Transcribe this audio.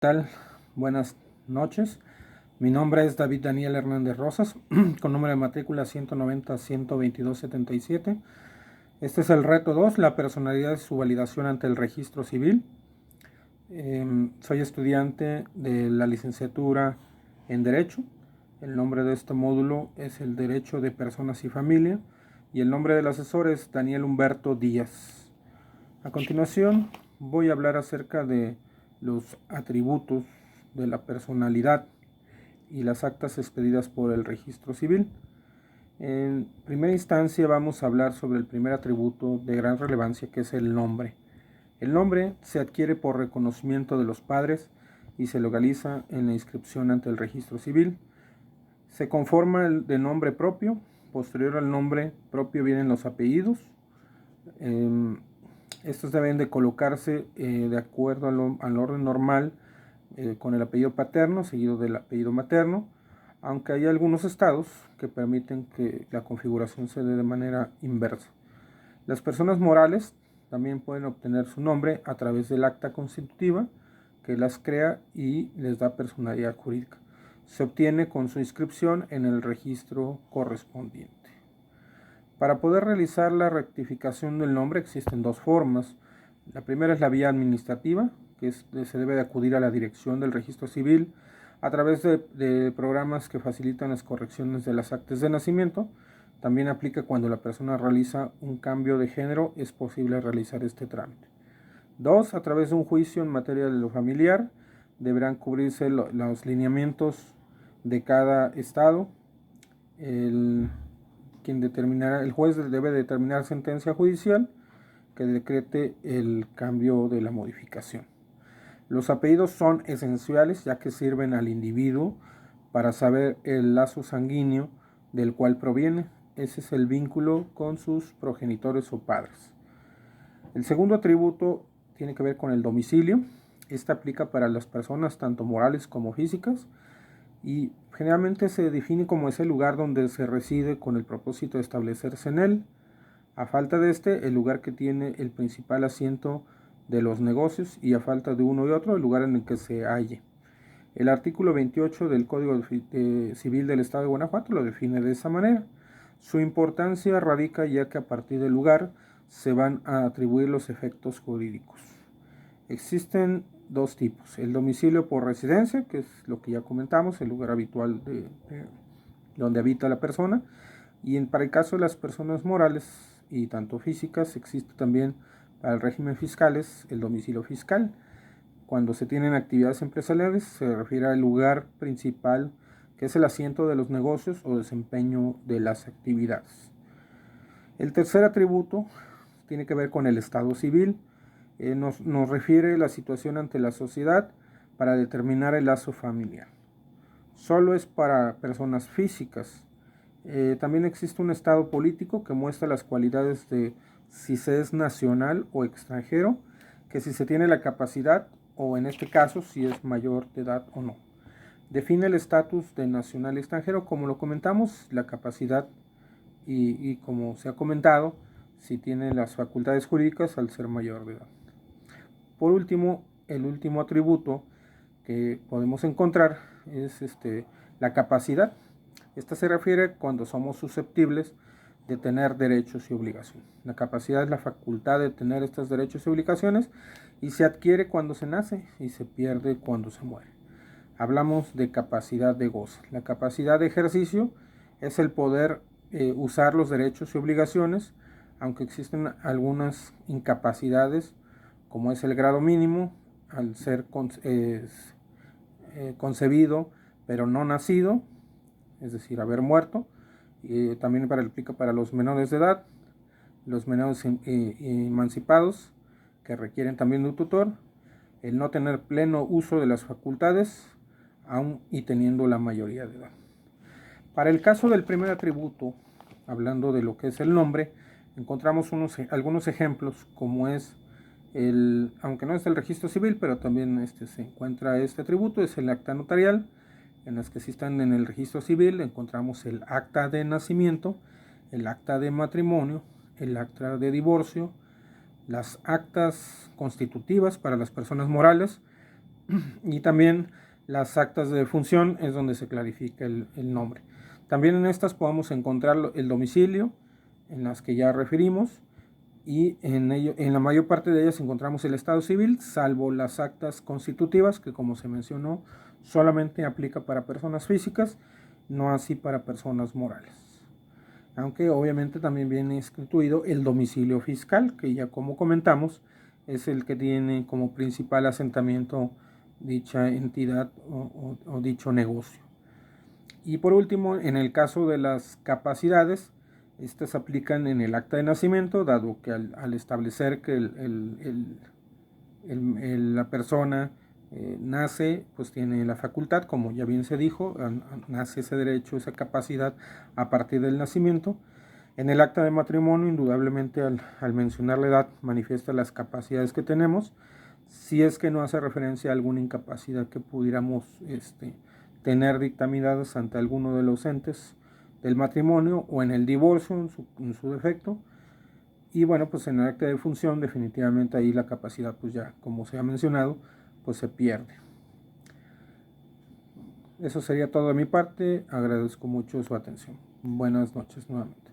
Tal? Buenas noches. Mi nombre es David Daniel Hernández Rosas, con número de matrícula 190-122-77. Este es el reto 2, la personalidad y su validación ante el registro civil. Soy estudiante de la licenciatura en Derecho. El nombre de este módulo es el Derecho de Personas y Familia y el nombre del asesor es Daniel Humberto Díaz. A continuación voy a hablar acerca de los atributos de la personalidad y las actas expedidas por el registro civil. En primera instancia vamos a hablar sobre el primer atributo de gran relevancia, que es el nombre. El nombre se adquiere por reconocimiento de los padres y se localiza en la inscripción ante el registro civil. Se conforma de nombre propio. Posterior al nombre propio vienen los apellidos. Estos deben de colocarse de acuerdo al orden normal, con el apellido paterno seguido del apellido materno, aunque hay algunos estados que permiten que la configuración se dé de manera inversa. Las personas morales también pueden obtener su nombre a través del acta constitutiva que las crea y les da personalidad jurídica. Se obtiene con su inscripción en el registro correspondiente. Para poder realizar la rectificación del nombre existen dos formas. La primera es la vía administrativa, que se debe de acudir a la dirección del registro civil a través de programas que facilitan las correcciones de las actas de nacimiento. También aplica cuando la persona realiza un cambio de género, es posible realizar este trámite. Dos, a través de un juicio en materia de lo familiar, deberán cubrirse los lineamientos de cada estado. El juez debe determinar sentencia judicial que decrete el cambio de la modificación. Los apellidos son esenciales ya que sirven al individuo para saber el lazo sanguíneo del cual proviene. Ese es el vínculo con sus progenitores o padres. El segundo atributo tiene que ver con el domicilio. Este aplica para las personas tanto morales como físicas y generalmente se define como ese lugar donde se reside con el propósito de establecerse en él. A falta de este, el lugar que tiene el principal asiento de los negocios y a falta de uno y otro, el lugar en el que se halle. El artículo 28 del Código Civil del Estado de Guanajuato lo define de esa manera. Su importancia radica ya que a partir del lugar se van a atribuir los efectos jurídicos. Existen dos tipos: el domicilio por residencia, que es lo que ya comentamos, el lugar habitual de donde habita la persona, y para el caso de las personas morales y tanto físicas, existe también para el régimen fiscales el domicilio fiscal. Cuando se tienen actividades empresariales se refiere al lugar principal, que es el asiento de los negocios o desempeño de las actividades. El tercer atributo tiene que ver con el estado civil. Nos refiere la situación ante la sociedad para determinar el lazo familiar. Solo es para personas físicas. También existe un estado político que muestra las cualidades de si se es nacional o extranjero, que si se tiene la capacidad o en este caso si es mayor de edad o no. Define el estatus de nacional y extranjero, como lo comentamos, la capacidad y como se ha comentado, si tiene las facultades jurídicas al ser mayor de edad. Por último, el último atributo que podemos encontrar es la capacidad. Esta se refiere cuando somos susceptibles de tener derechos y obligaciones. La capacidad es la facultad de tener estos derechos y obligaciones y se adquiere cuando se nace y se pierde cuando se muere. Hablamos de capacidad de goce. La capacidad de ejercicio es el poder usar los derechos y obligaciones, aunque existen algunas incapacidades, como es el grado mínimo, al ser concebido pero no nacido, es decir, haber muerto. También aplica para los menores de edad, los menores emancipados, que requieren también de un tutor, el no tener pleno uso de las facultades, aún y teniendo la mayoría de edad. Para el caso del primer atributo, hablando de lo que es el nombre, encontramos algunos ejemplos, como es aunque no es del registro civil, pero también se encuentra este atributo, es el acta notarial. En las que existan en el registro civil encontramos el acta de nacimiento, el acta de matrimonio, el acta de divorcio, las actas constitutivas para las personas morales, Y también las actas de defunción es donde se clarifica el nombre. También en estas podemos encontrar el domicilio, en las que ya referimos, y en la mayor parte de ellas encontramos el estado civil, salvo las actas constitutivas, que como se mencionó, solamente aplica para personas físicas, no así para personas morales. Aunque obviamente también viene instituido el domicilio fiscal, que ya como comentamos, es el que tiene como principal asentamiento dicha entidad o dicho negocio. Y por último, en el caso de las capacidades, estas aplican en el acta de nacimiento, dado que al establecer que la persona nace, pues tiene la facultad, como ya bien se dijo, nace ese derecho, esa capacidad a partir del nacimiento. En el acta de matrimonio, indudablemente al mencionar la edad, manifiesta las capacidades que tenemos, si es que no hace referencia a alguna incapacidad que pudiéramos tener dictaminadas ante alguno de los entes del matrimonio o en el divorcio en su defecto. Y bueno, pues en el acta de función definitivamente ahí la capacidad, pues ya como se ha mencionado, pues se pierde. Eso sería todo de mi parte. Agradezco mucho su atención. Buenas noches nuevamente.